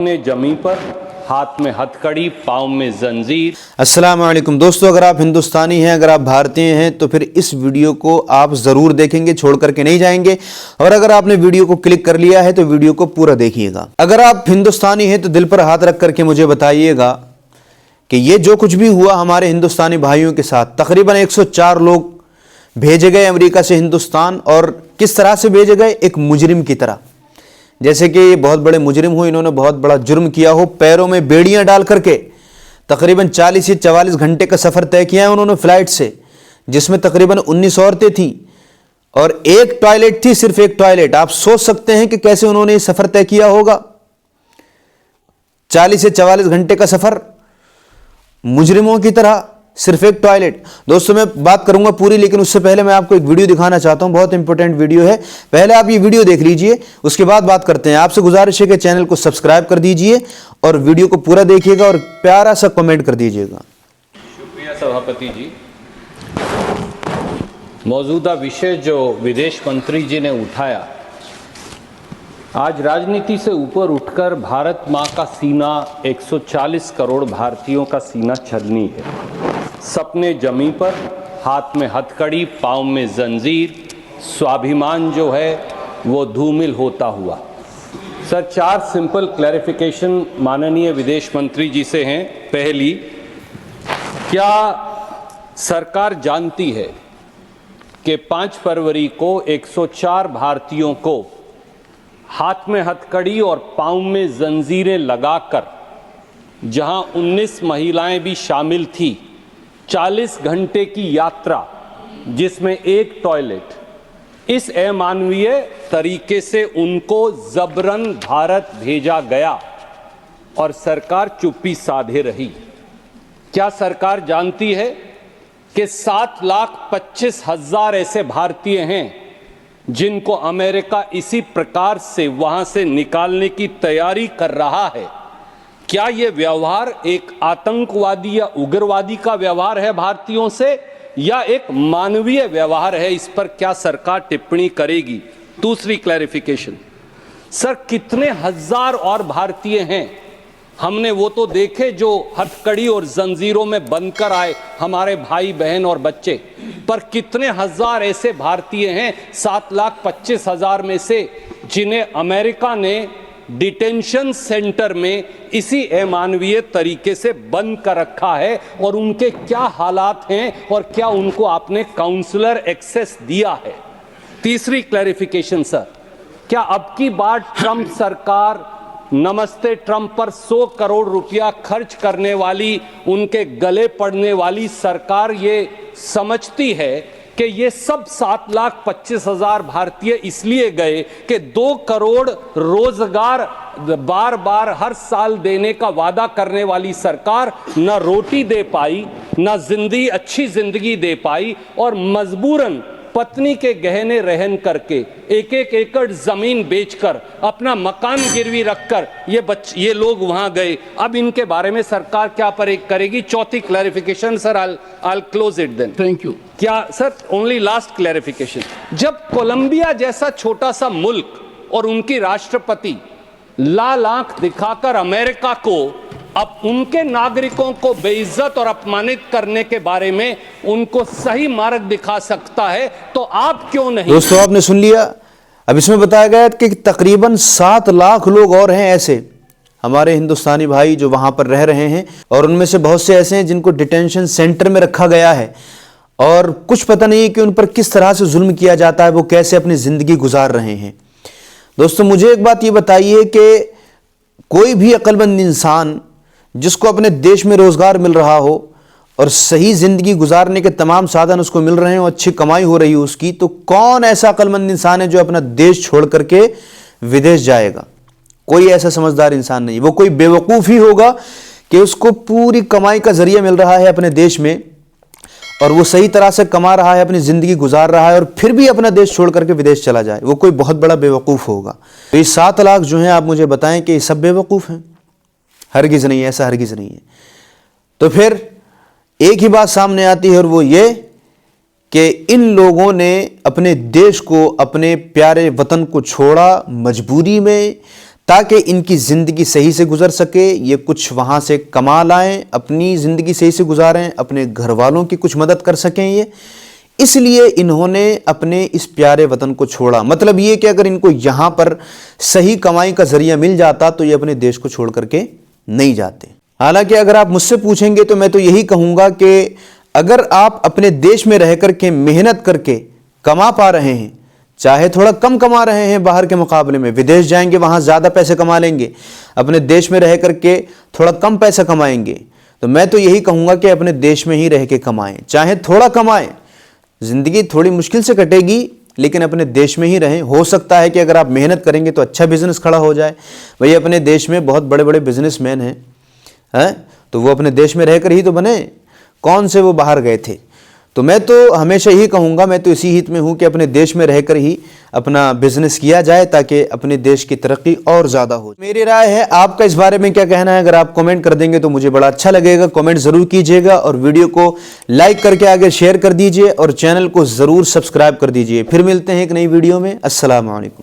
ने जमी पर, हाथ में हथकड़ी, पाँव में जंजीर। अस्सलाम वालेकुम दोस्तों, अगर आप हिंदुस्तानी हैं, अगर आप भारतीय हैं तो फिर इस वीडियो को आप ज़रूर देखेंगे, छोड़ करके नहीं जाएंगे। और अगर आपने वीडियो को क्लिक कर लिया है तो वीडियो को पूरा देखिएगा। अगर आप हिंदुस्तानी हैं तो दिल पर हाथ रख करके मुझे बताइएगा कि ये जो कुछ भी हुआ हमारे हिंदुस्तानी भाइयों के साथ, तकरीबन 104 लोग भेजे गए अमेरिका से हिंदुस्तान। और किस तरह से भेजे गए? एक मुजरिम की तरह, जैसे कि ये बहुत बड़े मुजरिम हो, इन्होंने बहुत बड़ा जुर्म किया हो। पैरों में बेड़ियां डाल करके तकरीबन 40 से 44 घंटे का सफ़र तय किया है उन्होंने फ्लाइट से, जिसमें तकरीबन 19 औरतें थीं और एक टॉयलेट थी, सिर्फ एक टॉयलेट। आप सोच सकते हैं कि कैसे उन्होंने ये सफ़र तय किया होगा। 40 से 44 घंटे का सफ़र मुजरिमों की तरह, सिर्फ एक टॉयलेट। दोस्तों मैं बात करूंगा पूरी, लेकिन उससे पहले मैं आपको एक वीडियो दिखाना चाहता हूं, बहुत इंपॉर्टेंट वीडियो है। पहले आप ये वीडियो देख लीजिए, उसके बाद बात करते हैं। आपसे गुजारिश है कि चैनल को सब्सक्राइब कर दीजिए और वीडियो को पूरा देखिएगा और प्यारा सा कमेंट कर दीजिएगा। शुक्रिया सभापति जी। मौजूदा विषय जो विदेश मंत्री जी ने उठाया, आज राजनीति से ऊपर उठकर भारत माँ का सीना, 140 करोड़ भारतीयों का सीना छलनी है। सपने जमी पर, हाथ में हथकड़ी, पाँव में जंजीर, स्वाभिमान जो है वो धूमिल होता हुआ। सर, 4 सिंपल क्लैरिफिकेशन माननीय विदेश मंत्री जी से हैं। पहली, क्या सरकार जानती है कि 5 फरवरी को 104 भारतीयों को हाथ में हथकड़ी और पाँव में जंजीरें लगाकर, जहां 19 महिलाएं भी शामिल थी, 40 घंटे की यात्रा जिसमें एक टॉयलेट, इस अमानवीय तरीके से उनको जबरन भारत भेजा गया और सरकार चुप्पी साधे रही? क्या सरकार जानती है कि 7,25,000 ऐसे भारतीय हैं जिनको अमेरिका इसी प्रकार से वहां से निकालने की तैयारी कर रहा है? क्या ये व्यवहार एक आतंकवादी या उग्रवादी का व्यवहार है भारतीयों से, या एक मानवीय व्यवहार है? इस पर क्या सरकार टिप्पणी करेगी? दूसरी क्लैरिफिकेशन, सर, कितने हजार और भारतीय हैं? हमने वो तो देखे जो हथकड़ी और जंजीरों में बंधकर आए, हमारे भाई बहन और बच्चे, पर कितने हजार ऐसे भारतीय हैं 7,25,000 में से जिन्हें अमेरिका ने डिटेंशन सेंटर में इसी अमानवीय तरीके से बंद कर रखा है? और उनके क्या हालात हैं और क्या उनको आपने काउंसलर एक्सेस दिया है? तीसरी क्लैरिफिकेशन, सर, क्या अब की बार ट्रंप सरकार नमस्ते ट्रंप पर 100 करोड़ रुपया खर्च करने वाली, उनके गले पड़ने वाली सरकार ये समझती है कि ये सब 7,25,000 भारतीय इसलिए गए कि 2 करोड़ रोजगार बार बार हर साल देने का वादा करने वाली सरकार न रोटी दे पाई, न अच्छी जिंदगी दे पाई, और मजबूरन पत्नी के गहने रहन करके, एक एकड़ जमीन बेचकर, अपना मकान गिरवी रखकर ये लोग वहां गए? अब इनके बारे में सरकार क्या करेगी? चौथी clarification, sir, I'll close it then. Thank you. क्या सर, ओनली लास्ट क्लैरिफिकेशन, जब कोलंबिया जैसा छोटा सा मुल्क और उनकी राष्ट्रपति लाल आंख दिखाकर अमेरिका को अब उनके नागरिकों को बेइज्जत और अपमानित करने के बारे में उनको सही मार्ग दिखा सकता है, तो आप क्यों नहीं? दोस्तों आपने सुन लिया। अब इसमें बताया गया कि तकरीबन 7 लाख लोग और हैं ऐसे हमारे हिंदुस्तानी भाई जो वहां पर रह रहे हैं, और उनमें से बहुत से ऐसे हैं जिनको डिटेंशन सेंटर में रखा गया है और कुछ पता नहीं है कि उन पर किस तरह से जुल्म किया जाता है, वो कैसे अपनी जिंदगी गुजार रहे हैं। दोस्तों मुझे एक बात ये बताइए कि कोई भी अक्लमंद इंसान जिसको अपने देश में रोजगार मिल रहा हो और सही जिंदगी गुजारने के तमाम साधन उसको मिल रहे हैं और अच्छी कमाई हो रही है उसकी, तो कौन ऐसा अक्लमंद इंसान है जो अपना देश छोड़ करके विदेश जाएगा? कोई ऐसा समझदार इंसान नहीं। वो कोई बेवकूफ़ ही होगा कि उसको पूरी कमाई का जरिया मिल रहा है अपने देश में और वो सही तरह से कमा रहा है, अपनी ज़िंदगी गुजार रहा है, और फिर भी अपना देश छोड़ करके विदेश चला जाए। वो कोई बहुत बड़ा बेवकूफ़ होगा। तो ये 7 लाख जो हैं, आप मुझे बताएं कि ये सब बेवकूफ़ हैं? हरगिज़ नहीं, ऐसा हरगिज़ नहीं है। तो फिर एक ही बात सामने आती है और वो ये कि इन लोगों ने अपने देश को, अपने प्यारे वतन को छोड़ा मजबूरी में, ताकि इनकी ज़िंदगी सही से गुजर सके, ये कुछ वहाँ से कमा लाएं, अपनी ज़िंदगी सही से गुजारें, अपने घर वालों की कुछ मदद कर सकें ये, इसलिए इन्होंने अपने इस प्यारे वतन को छोड़ा। मतलब ये कि अगर इनको यहाँ पर सही कमाई का जरिया मिल जाता तो ये अपने देश को छोड़ करके नहीं जाते। हालांकि अगर आप मुझसे पूछेंगे तो मैं तो यही कहूँगा कि अगर आप अपने देश में रह करके मेहनत करके कमा पा रहे हैं, चाहे थोड़ा कम कमा रहे हैं बाहर के मुकाबले में, विदेश जाएंगे वहाँ ज़्यादा पैसे कमा लेंगे, अपने देश में रह करके थोड़ा कम पैसा कमाएंगे, तो मैं तो यही कहूँगा कि अपने देश में ही रह के कमाएं, चाहे थोड़ा कमाएं। ज़िंदगी थोड़ी मुश्किल से कटेगी लेकिन अपने देश में ही रहें। हो सकता है कि अगर आप मेहनत करेंगे तो अच्छा बिजनेस खड़ा हो जाए। भाई अपने देश में बहुत बड़े बड़े बिजनेसमैन हैं, तो वो अपने देश में रहकर ही तो बने, कौन से वो बाहर गए थे। तो मैं तो हमेशा यही कहूँगा, मैं तो इसी हित में हूँ कि अपने देश में रहकर ही अपना बिजनेस किया जाए ताकि अपने देश की तरक्की और ज़्यादा हो। मेरी राय है, आपका इस बारे में क्या कहना है? अगर आप कमेंट कर देंगे तो मुझे बड़ा अच्छा लगेगा। कमेंट ज़रूर कीजिएगा और वीडियो को लाइक करके आगे शेयर कर दीजिए और चैनल को ज़रूर सब्सक्राइब कर दीजिए। फिर मिलते हैं एक नई वीडियो में। अस्सलाम वालेकुम।